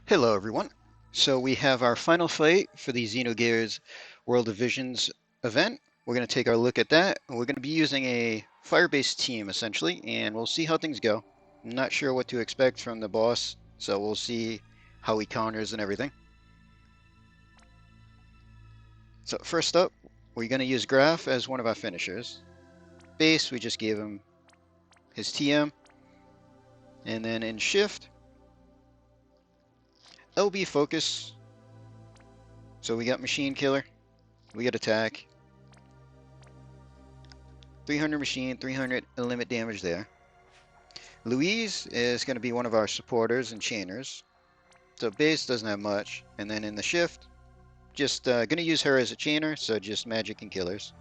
Hello everyone. So we have our final fight for the Xenogears World of Visions event. We're going to take our look at that. We're going to be using a fire-based team essentially, and we'll see how things go. I'm not sure what to expect from the boss, so we'll see how he counters and everything. So first up, we're going to use Graph as one of our finishers. Base, we just gave him his TM. And then in Shift, LB Focus. So we got Machine Killer, we got Attack, 300 machine, 300 limit damage there. Louise is going to be one of our supporters and chainers. So base doesn't have much. And then in the shift, just going to use her as a chainer, so just magic and killers.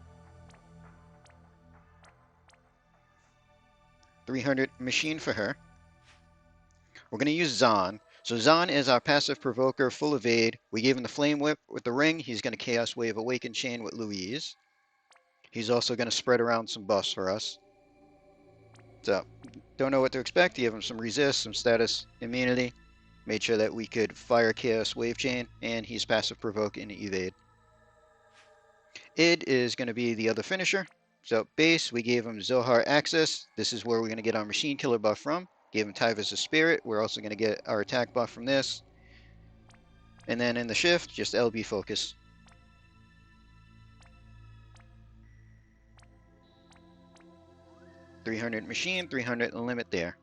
300 machine for her. We're going to use Zahn. So Zahn is our passive provoker, full evade. We gave him the flame whip with the ring. He's going to chaos wave awaken chain with Louise. He's also going to spread around some buffs for us. So don't know what to expect. Give him some resist, some status immunity. Made sure that we could fire chaos wave chain, and he's passive provoke and evade. Id is going to be the other finisher. So base, we gave him Zohar access. This is where we're going to get our machine killer buff from. Gave him Typhus as spirit. We're also going to get our attack buff from this. And then in the shift, just LB focus. .300 machine, 300 limit there.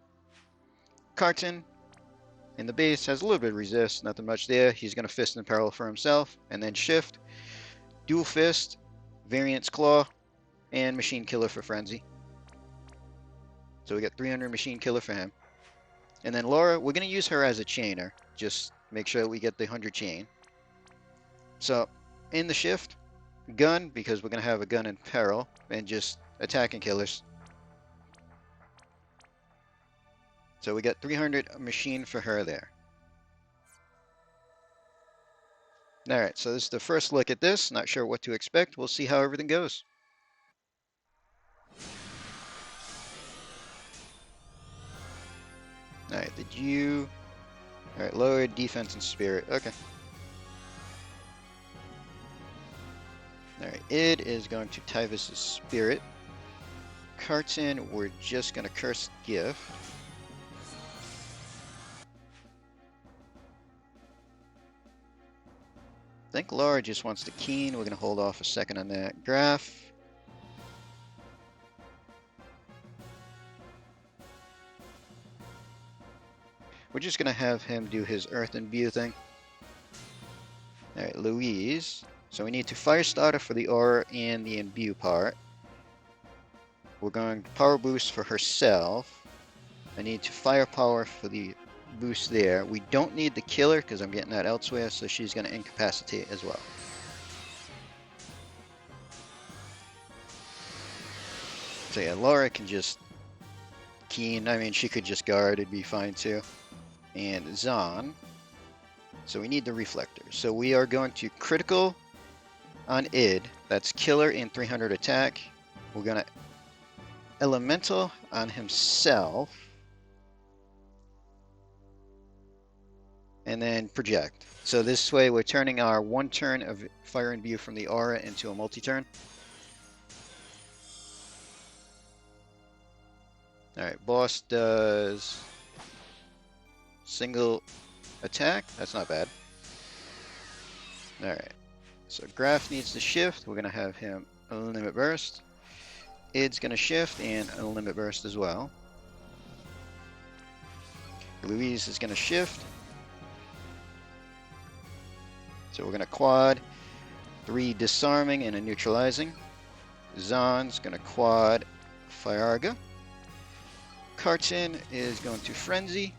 Carton in the base has a little bit of resist, nothing much there. He's going to fist and peril for himself. And then shift, dual fist, variance claw, and machine killer for frenzy. So we got 300 machine killer for him. And then Laura, we're going to use her as a chainer. Just make sure we get the 100 chain. So in the shift, gun, because we're going to have a gun in peril, and just attacking killers. So we got 300 machine for her there. Alright, so this is the first look at this. Not sure what to expect. We'll see how everything goes. Alright, did you... Alright, lower defense and spirit. Okay. Alright, Id is going to Typhus' spirit. Carton, we're just going to curse gift. I think Laura just wants to keen. We're going to hold off a second on that. Graph. We're just going to have him do his Earth Imbue thing. Alright, Louise. So we need to Fire Starter for the Aura and the Imbue part. We're going to Power Boost for herself. I need to Firepower for the boost there. We don't need the Killer because I'm getting that elsewhere, so she's going to incapacitate as well. So yeah, Laura can just keen. I mean, she could just guard. It'd be fine too. And Zahn. So we need the reflector. So we are going to critical on Id. That's killer and 300 attack. We're going to elemental on himself. And then project. So this way we're turning our one turn of Fire Imbue from the aura into a multi-turn. Alright, boss does single attack. That's not bad. Alright, so Graph needs to shift. We're going to have him limit burst. Id's going to shift and limit burst as well. Louise is going to shift. So we're going to quad 3 disarming and a neutralizing. Zahn's going to quad Fiarga. Carton is going to frenzy.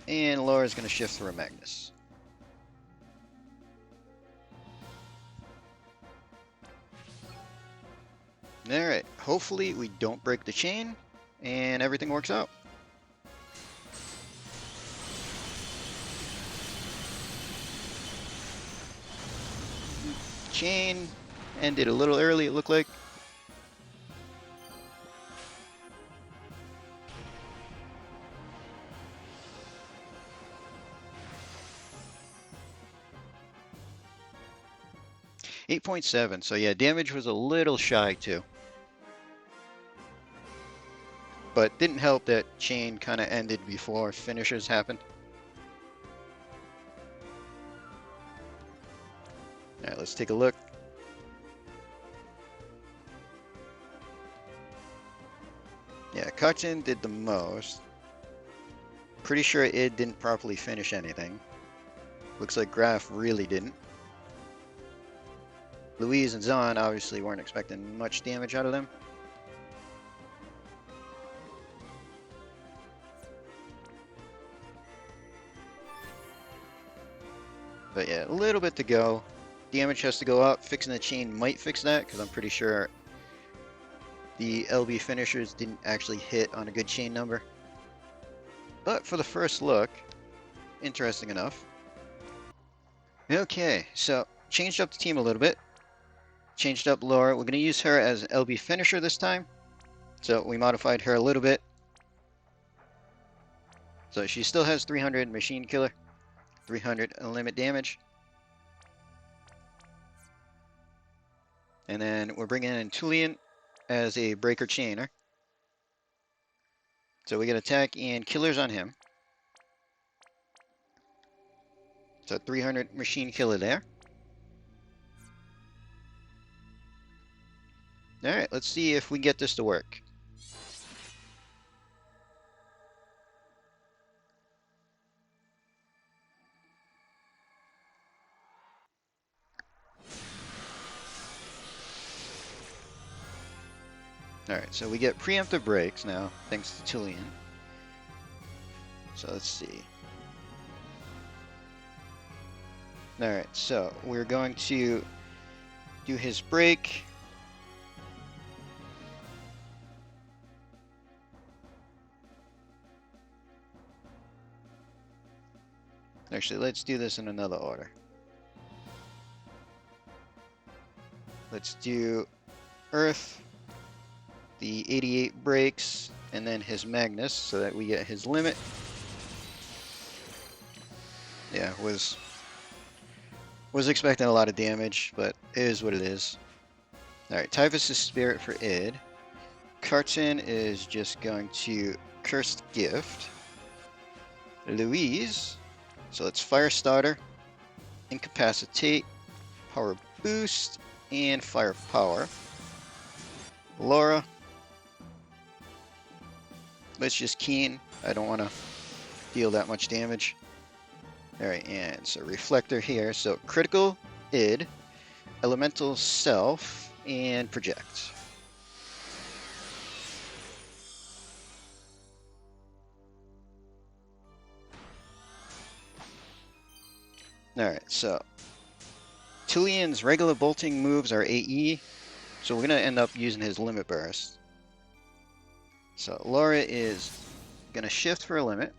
And Laura's going to shift through a Magnus. Alright, hopefully we don't break the chain and everything works out. Chain ended a little early, it looked like. 8.7. So yeah, damage was a little shy too. But didn't help that chain kind of ended before finishers happened. Alright, let's take a look. Yeah, Kachin did the most. Pretty sure it didn't properly finish anything. Looks like Graf really didn't. Louise and Zahn obviously weren't expecting much damage out of them. But yeah, a little bit to go. Damage has to go up. Fixing the chain might fix that, because I'm pretty sure the LB finishers didn't actually hit on a good chain number. But for the first look, interesting enough. Okay, so changed up the team a little bit. Changed up Laura. We're going to use her as LB finisher this time. So we modified her a little bit. So she still has 300 machine killer, 300 limit damage. And then we're bringing in Tulian as a breaker chainer. So we get attack and killers on him. So 300 machine killer there. Alright, let's see if we get this to work. Alright, so we get preemptive breaks now, thanks to Tulian. So let's see. Alright, so we're going to do his break. Actually, let's do this in another order. Let's do Earth, the 88 breaks, and then his Magnus, so that we get his limit. Yeah, was expecting a lot of damage, but it is what it is. Alright, Typhus' Spirit for Id. Carton is just going to Cursed Gift. Louise, so let's Fire Starter, Incapacitate, Power Boost, and Fire Power. Laura, let's just Keen. I don't want to deal that much damage. Alright, and so Reflector here. So Critical, Id, Elemental Self, and Project. Alright, so Tulian's regular bolting moves are AE, so we're going to end up using his Limit Burst. So Laura is going to shift for a limit.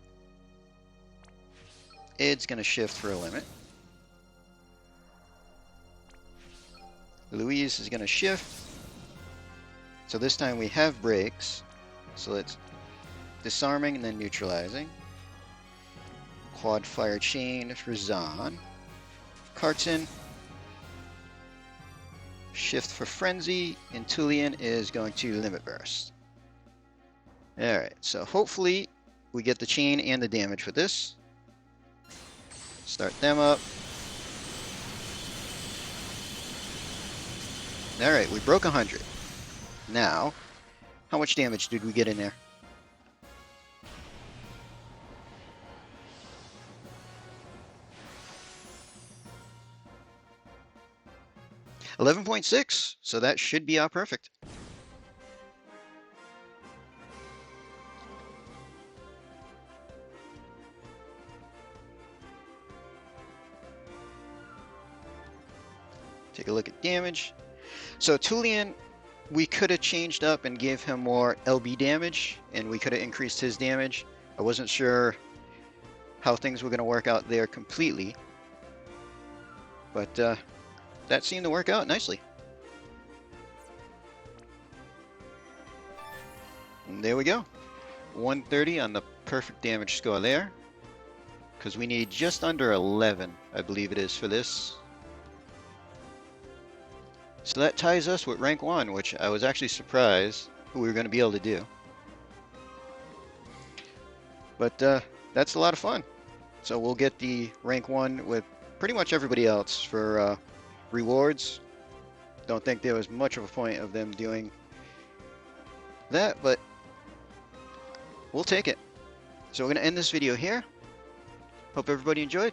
Id's going to shift for a limit. Louise is going to shift. So this time we have breaks. So let's disarming and then neutralizing. Quad fire chain for Zahn. Carton. Shift for Frenzy. And Tulian is going to Limit Burst. Alright, so hopefully we get the chain and the damage for this. Start them up. Alright, we broke 100. Now, how much damage did we get in there? $11.6, so that should be our perfect. Take a look at damage. So Tulian, we could have changed up and gave him more LB damage, and we could have increased his damage. I wasn't sure how things were going to work out there completely, but that seemed to work out nicely. And there we go. 130 on the perfect damage score there, because we need just under 11, I believe it is, for this. So that ties us with rank 1, which I was actually surprised who we were going to be able to do. But that's a lot of fun. So we'll get the rank 1 with pretty much everybody else for rewards. Don't think there was much of a point of them doing that, but we'll take it. So we're going to end this video here. Hope everybody enjoyed.